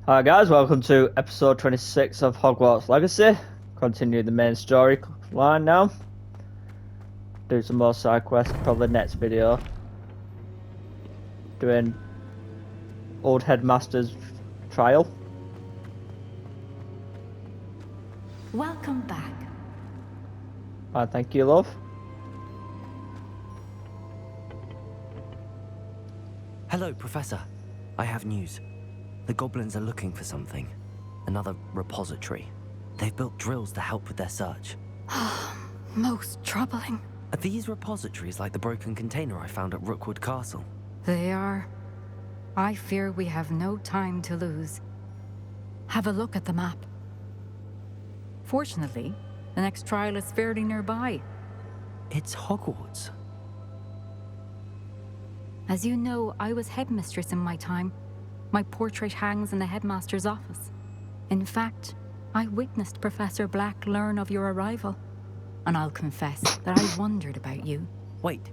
Hi guys, welcome to episode 26 of Hogwarts Legacy. Continue the main story line now. Do some more side quests, probably next video. Doing old headmaster's trial. Welcome back. Thank you, love. Hello, Professor. I have news. The goblins are looking for something. Another repository. They've built drills to help with their search. Most troubling. Are these repositories like the broken container I found at Rookwood Castle? They are. I fear we have no time to lose. Have a look at the map. Fortunately, the next trial is fairly nearby. It's Hogwarts. As you know, I was headmistress in my time. My portrait hangs in the headmaster's office. In fact, I witnessed Professor Black learn of your arrival. And I'll confess that I wondered about you. Wait,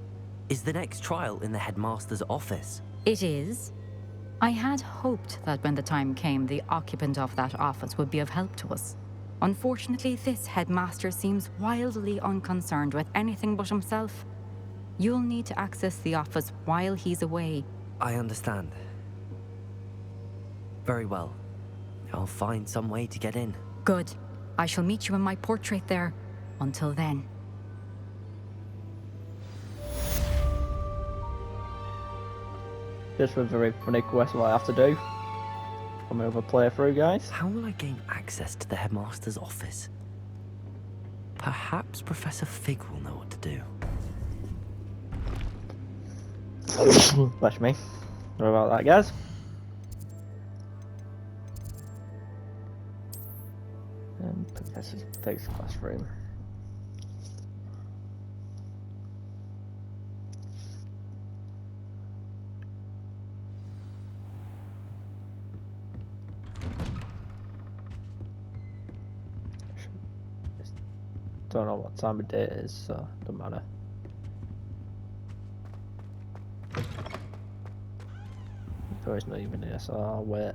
is the next trial in the headmaster's office? It is. I had hoped that when the time came, the occupant of that office would be of help to us. Unfortunately, this headmaster seems wildly unconcerned with anything but himself. You'll need to access the office while he's away. I understand. Very well. I'll find some way to get in. Good. I shall meet you in my portrait there. Until then. This was a very funny quest what I have to do. Coming over playthrough, guys. How will I gain access to the headmaster's office? Perhaps Professor Fig will know what to do. Bless me. Sorry about that, guys. And Professor Fig's classroom. Don't know what time of day it is, so it doesn't matter. Oh, he's not even here, so I'll wait.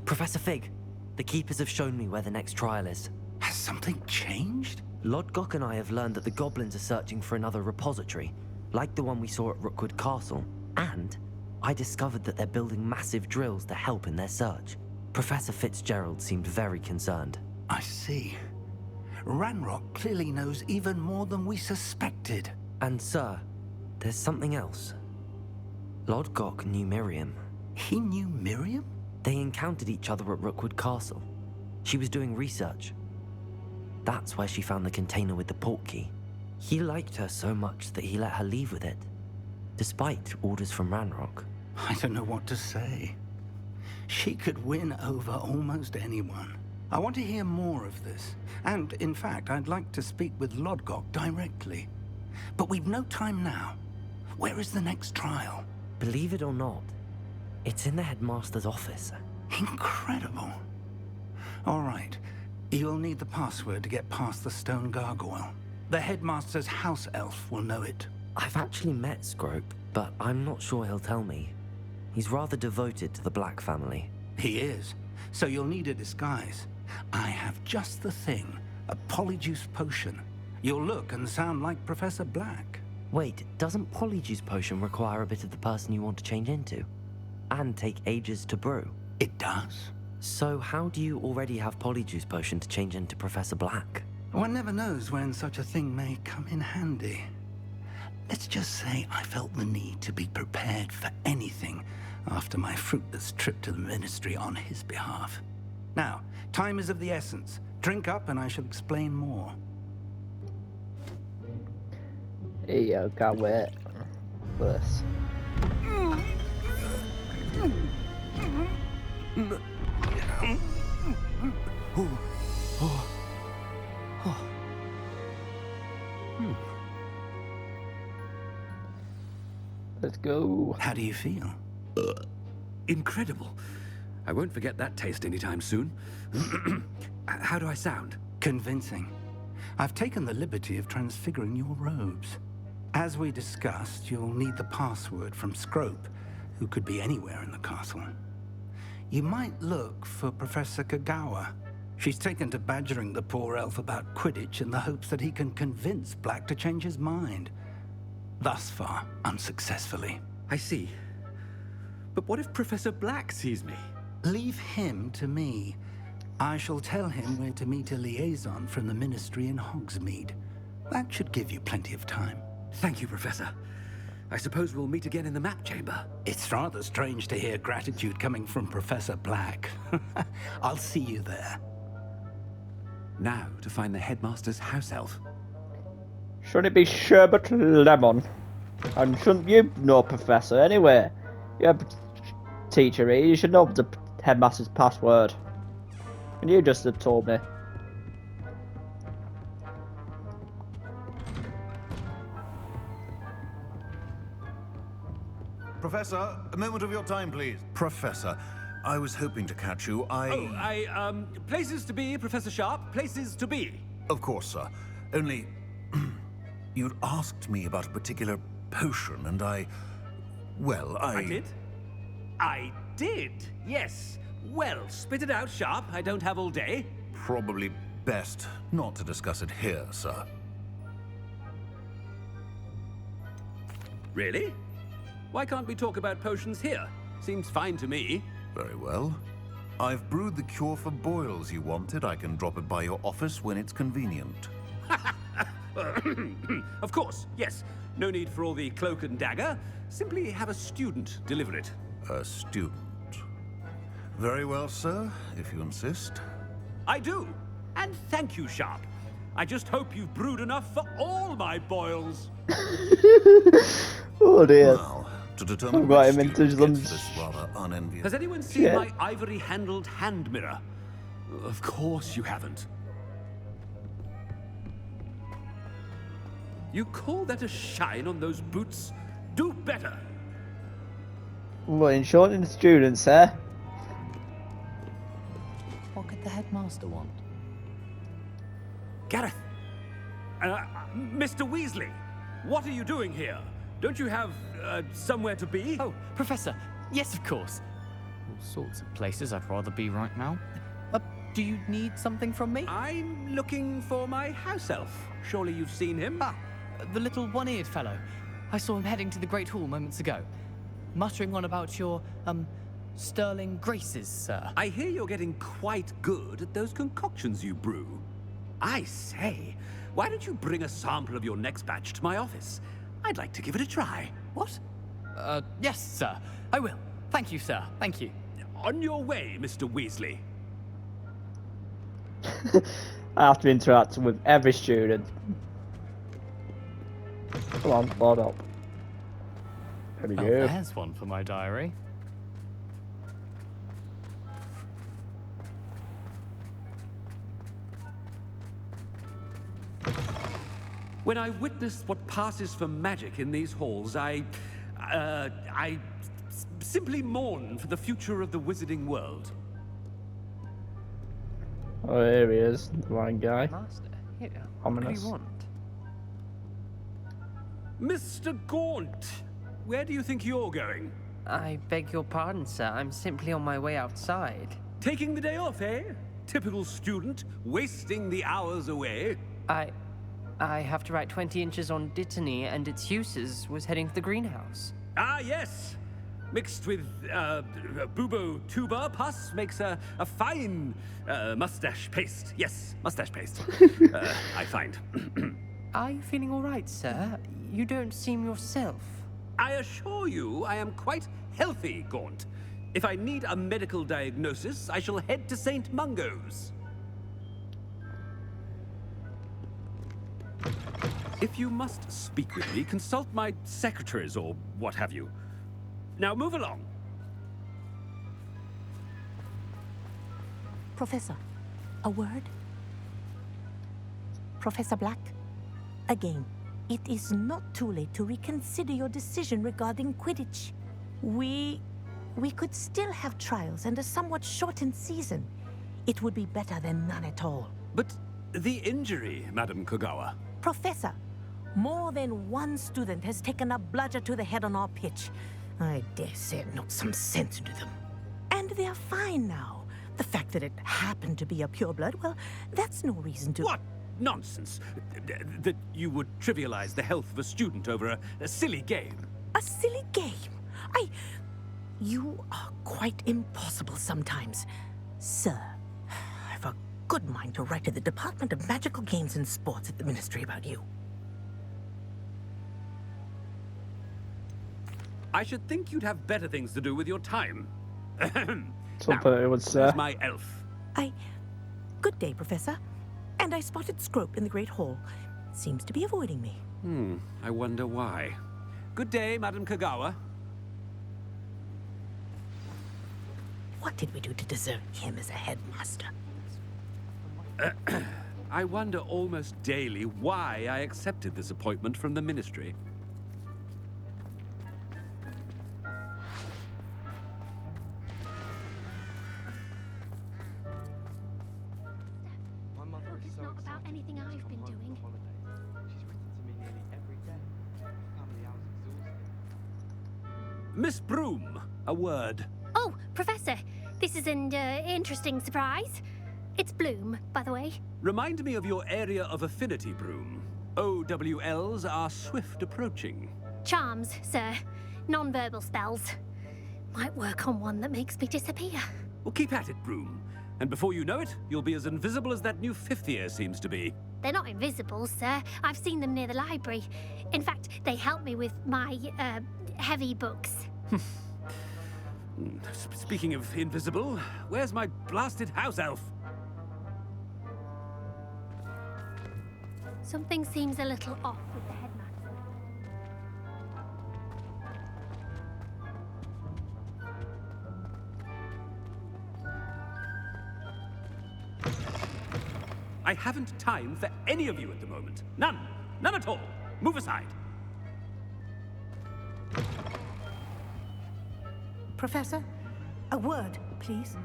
Professor Fig, the Keepers have shown me where the next trial is. Has something changed? Lodgok and I have learned that the goblins are searching for another repository, like the one we saw at Rookwood Castle, and I discovered that they're building massive drills to help in their search. Professor Fitzgerald seemed very concerned. I see. Ranrock clearly knows even more than we suspected. And sir, there's something else. Lodgok knew Miriam. He knew Miriam? They encountered each other at Rookwood Castle. She was doing research. That's where she found the container with the portkey. He liked her so much that he let her leave with it, despite orders from Ranrock. I don't know what to say. She could win over almost anyone. I want to hear more of this. And, in fact, I'd like to speak with Lodgok directly. But we've no time now. Where is the next trial? Believe it or not, it's in the headmaster's office. Incredible. All right. You'll need the password to get past the stone gargoyle. The headmaster's house elf will know it. I've actually met Scrope, but I'm not sure he'll tell me. He's rather devoted to the Black family. He is. So you'll need a disguise. I have just the thing. A polyjuice potion. You'll look and sound like Professor Black. Wait, doesn't Polyjuice Potion require a bit of the person you want to change into? And take ages to brew? It does. So how do you already have Polyjuice Potion to change into Professor Black? One never knows when such a thing may come in handy. Let's just say I felt the need to be prepared for anything after my fruitless trip to the Ministry on his behalf. Now, time is of the essence. Drink up and I shall explain more. Here you go, can't wait for this. Let's go. How do you feel? Incredible. I won't forget that taste anytime soon. How do I sound? Convincing. I've taken the liberty of transfiguring your robes. As we discussed, you'll need the password from Scrope, who could be anywhere in the castle. You might look for Professor Kagawa. She's taken to badgering the poor elf about Quidditch in the hopes that he can convince Black to change his mind. Thus far, unsuccessfully. I see. But what if Professor Black sees me? Leave him to me. I shall tell him where to meet a liaison from the Ministry in Hogsmeade. That should give you plenty of time. Thank you, Professor. I suppose we'll meet again in the map chamber. It's rather strange to hear gratitude coming from Professor Black. I'll see you there. Now to find the headmaster's house elf. Shouldn't it be Sherbet Lemon? And shouldn't you know, Professor, anyway? You're a teacher here, you should know the headmaster's password. And you just have told me. Professor, a moment of your time, please. Professor, I was hoping to catch you. Places to be, Professor Sharp, places to be. Of course, sir. Only, you'd asked me about a particular potion, and well, I did? I did, yes. Well, spit it out, Sharp. I don't have all day. Probably best not to discuss it here, sir. Really? Why can't we talk about potions here? Seems fine to me. Very well. I've brewed the cure for boils you wanted. I can drop it by your office when it's convenient. Of course, yes. No need for all the cloak and dagger. Simply have a student deliver it. A student. Very well, sir, if you insist. I do. And thank you, Sharp. I just hope you've brewed enough for all my boils. Oh dear. Now, to determine I've got which him into student some gets this rather unenviable... Has anyone seen Yeah. my ivory-handled hand mirror? Of course you haven't. You call that a shine on those boots? Do better. What, insulting the students, eh? What could the headmaster want? Gareth! Mr. Weasley, what are you doing here? Don't you have, somewhere to be? Oh, Professor, yes, of course. All sorts of places I'd rather be right now. Do you need something from me? I'm looking for my house elf. Surely you've seen him? Ah, the little one-eared fellow. I saw him heading to the Great Hall moments ago, muttering on about your, sterling graces, sir. I hear you're getting quite good at those concoctions you brew. I say, why don't you bring a sample of your next batch to my office? I'd like to give it a try. What? Yes, sir. I will. Thank you, sir. Thank you. On your way, Mr. Weasley. I have to interact with every student. Come on, load up. There we Well, go. there's one for my diary. When I witness what passes for magic in these halls, I simply mourn for the future of the wizarding world. Oh, here he is, the wine guy. Master, here. Ominous. What do you want? Mr. Gaunt, where do you think you're going? I beg your pardon, sir. I'm simply on my way outside. Taking the day off, eh? Typical student, wasting the hours away. I have to write 20 inches on Dittany and its uses. Was heading to the greenhouse. Ah, yes. Mixed with bubo tuber pus makes a fine mustache paste. Yes, mustache paste. I find. Are you feeling all right, sir? You don't seem yourself. I assure you I am quite healthy, Gaunt. If I need a medical diagnosis, I shall head to St. Mungo's. If you must speak with me, consult my secretaries or what have you. Now move along. Professor, a word? Professor Black, again, it is not too late to reconsider your decision regarding Quidditch. We could still have trials and a somewhat shortened season. It would be better than none at all. But the injury, Madam Kogawa. Professor, More than one student has taken a bludger to the head on our pitch. I dare say it knocked some sense into them. And they're fine now. The fact that it happened to be a pureblood, well, that's no reason to... What nonsense! That you would trivialize the health of a student over a silly game. A silly game? You are quite impossible sometimes. Sir, I've a good mind to write to the Department of Magical Games and Sports at the Ministry about you. I should think you'd have better things to do with your time. Something it would say. Where's my elf? Good day, Professor. And I spotted Scrope in the Great Hall. Seems to be avoiding me. I wonder why. Good day, Madam Kagawa. What did we do to deserve him as a headmaster? I wonder almost daily why I accepted this appointment from the Ministry. It's not about anything I've been doing. Miss Broom, a word. Oh, Professor, this is an interesting surprise. It's Bloom, by the way. Remind me of your area of affinity, Broom. OWLs are swift approaching. Charms, sir. Non-verbal spells. Might work on one that makes me disappear. Well, keep at it, Broom. And before you know it, you'll be as invisible as that new fifth year seems to be. They're not invisible, sir. I've seen them near the library. In fact, they help me with my, heavy books. Speaking of invisible, where's my blasted house elf? Something seems a little off with the headmaster. I haven't time for any of you at the moment. None. None at all. Move aside. Professor, a word, please.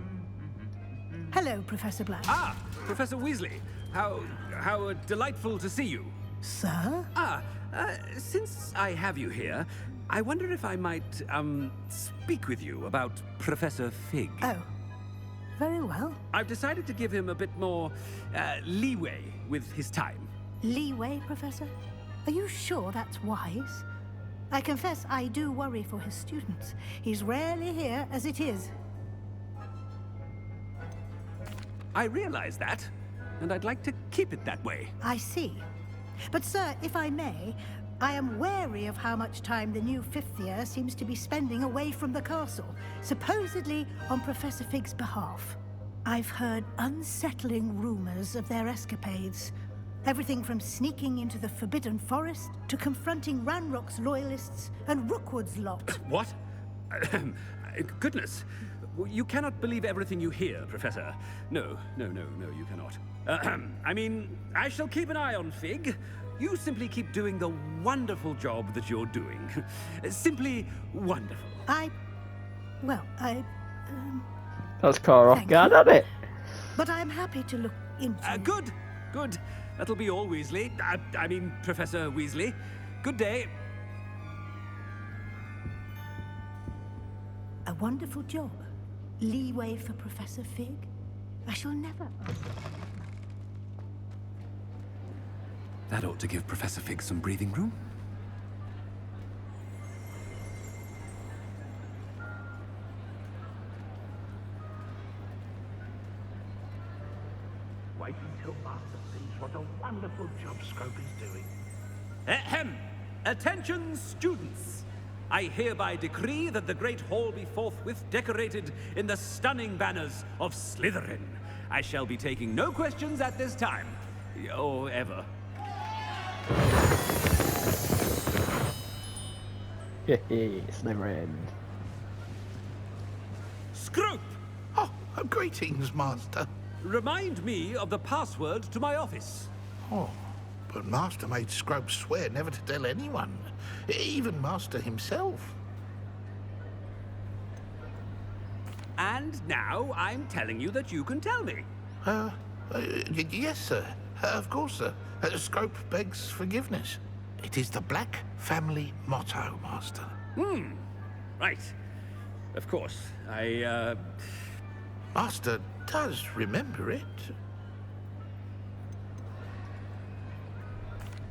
Hello, Professor Black. Ah, Professor Weasley. How delightful to see you. Sir? Since I have you here, I wonder if I might, speak with you about Professor Fig. Oh, very well. I've decided to give him a bit more, leeway with his time. Leeway, Professor? Are you sure that's wise? I confess I do worry for his students. He's rarely here as it is. I realize that, and I'd like to keep it that way. I see. But, sir, if I may, I am wary of how much time the new fifth year seems to be spending away from the castle, supposedly on Professor Fig's behalf. I've heard unsettling rumors of their escapades. Everything from sneaking into the Forbidden Forest to confronting Ranrock's loyalists and Rookwood's lot. What? Goodness. You cannot believe everything you hear, Professor. No, you cannot. I mean, I shall keep an eye on Fig. You simply keep doing the wonderful job that you're doing. Simply wonderful. That's caught off guard, isn't it? But I'm happy to look into Good. That'll be all, Weasley. I mean, Professor Weasley. Good day. A wonderful job. Leeway for Professor Fig? I shall never... That ought to give Professor Fig some breathing room. Wait until Master sees what a wonderful job Scrope is doing. Ahem! Attention, students! I hereby decree that the Great Hall be forthwith decorated in the stunning banners of Slytherin. I shall be taking no questions at this time. Or ever. Slytherin. Scrope! Oh, greetings, Master. Remind me of the password to my office. Oh, but Master made Scrope swear never to tell anyone, even Master himself. And now I'm telling you that you can tell me. Yes, sir. Of course, sir. Scrope begs forgiveness. It is the Black family motto, Master. Right. Of course. Master does remember it.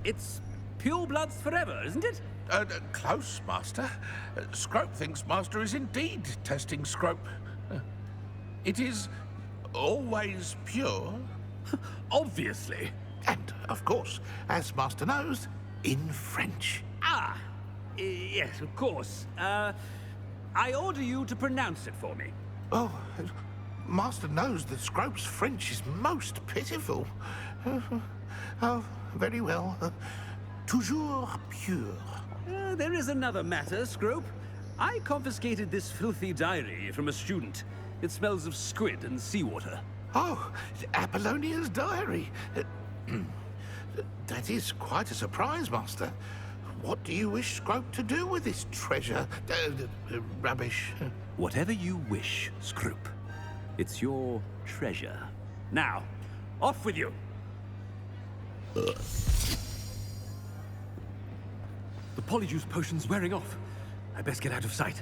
It's pure bloods forever, isn't it? Close, Master. Scrope thinks Master is indeed testing Scrope. It is always pure. Obviously. And, of course, as Master knows, in French. Ah, yes, of course. I order you to pronounce it for me. Oh, Master knows that Scrope's French is most pitiful. Oh, very well. Toujours pure. There is another matter, Scrope. I confiscated this filthy diary from a student. It smells of squid and seawater. Oh, Apollonia's diary. That is quite a surprise, Master. What do you wish Scrope to do with this treasure? Rubbish. Whatever you wish, Scrope. It's your treasure. Now, off with you. The polyjuice potion's wearing off. I best get out of sight.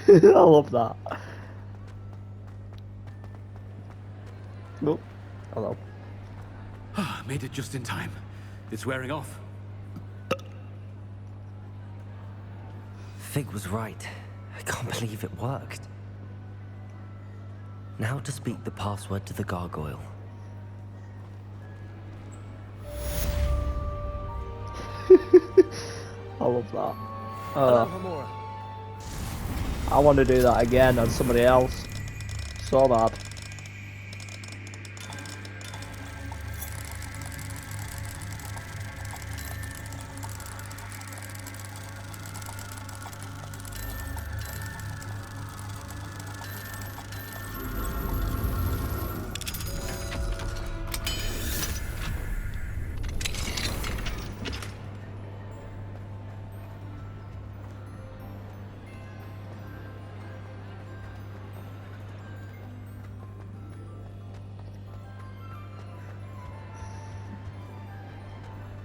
I love that. Oh, hello. Made it just in time. It's wearing off. Fig was right. I can't believe it worked. Now to speak the password to the gargoyle. I love that. Hello, Homura. I want to do that again on somebody else. So bad.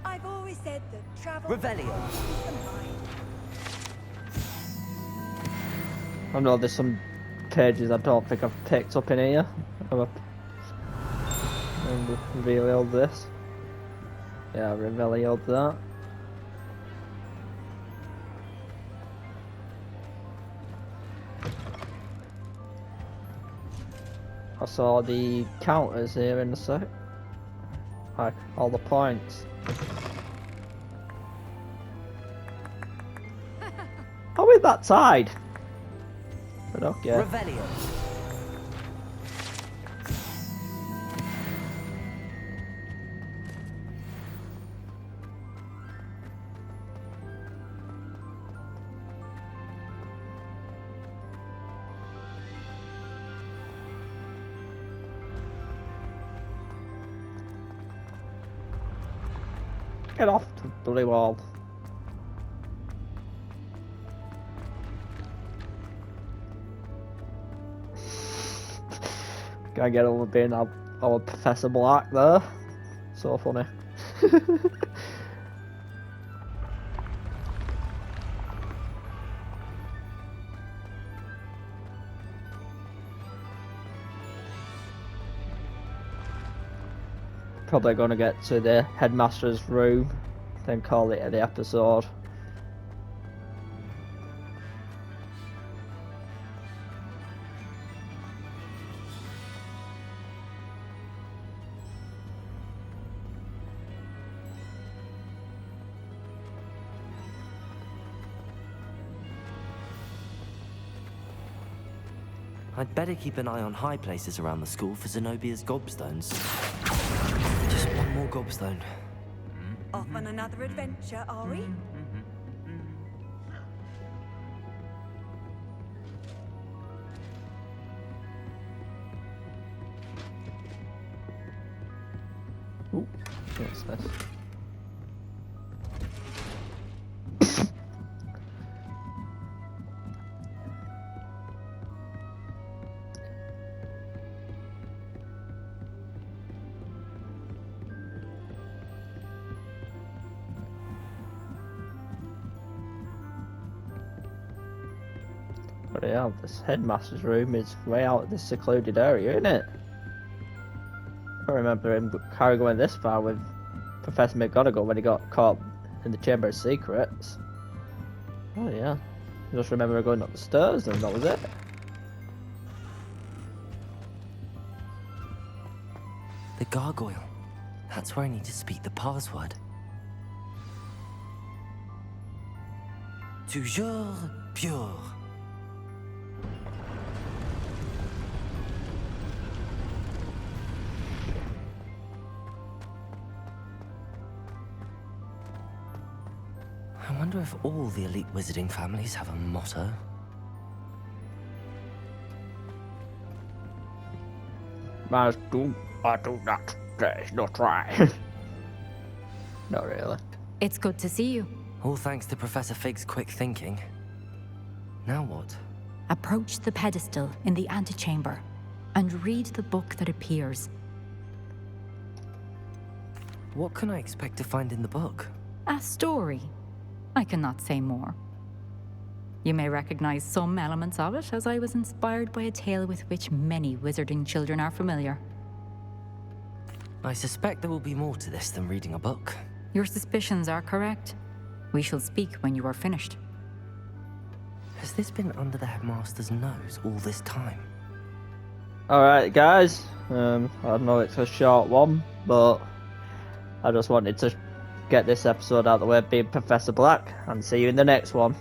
I've always said that travel... Revelio. I know there's some pages I don't think I've picked up in here. I've revealed this. Yeah, I revealed that. I saw the counters here in a sec. Like, all the points. How is that tied? But okay. Revelio. Get off the bloody wall. Can't get over being our Professor Black there. So funny. Probably gonna get to the headmaster's room, then call it the episode. I'd better keep an eye on high places around the school for Zenobia's gobstones. Just one more gobstone. Off on another adventure, are we? Ooh, what's this? But yeah, this headmaster's room is way out of this secluded area, isn't it? I remember him going this far with Professor McGonagall when he got caught in the Chamber of Secrets. Oh yeah. I just remember going up the stairs and that was it. The gargoyle. That's where I need to speak the password. Toujours pure. I wonder if all the elite wizarding families have a motto. I do not. There is no try. Not really. It's good to see you. All thanks to Professor Fig's quick thinking. Now what? Approach the pedestal in the antechamber and read the book that appears. What can I expect to find in the book? A story. I cannot say more. You may recognize some elements of it, as I was inspired by a tale with which many wizarding children are familiar. I suspect there will be more to this than reading a book. Your suspicions are correct. We shall speak when you are finished. Has this been under the headmaster's nose all this time? Alright guys, I know it's a short one, but I just wanted to get this episode out of the way being Professor Black, and see you in the next one.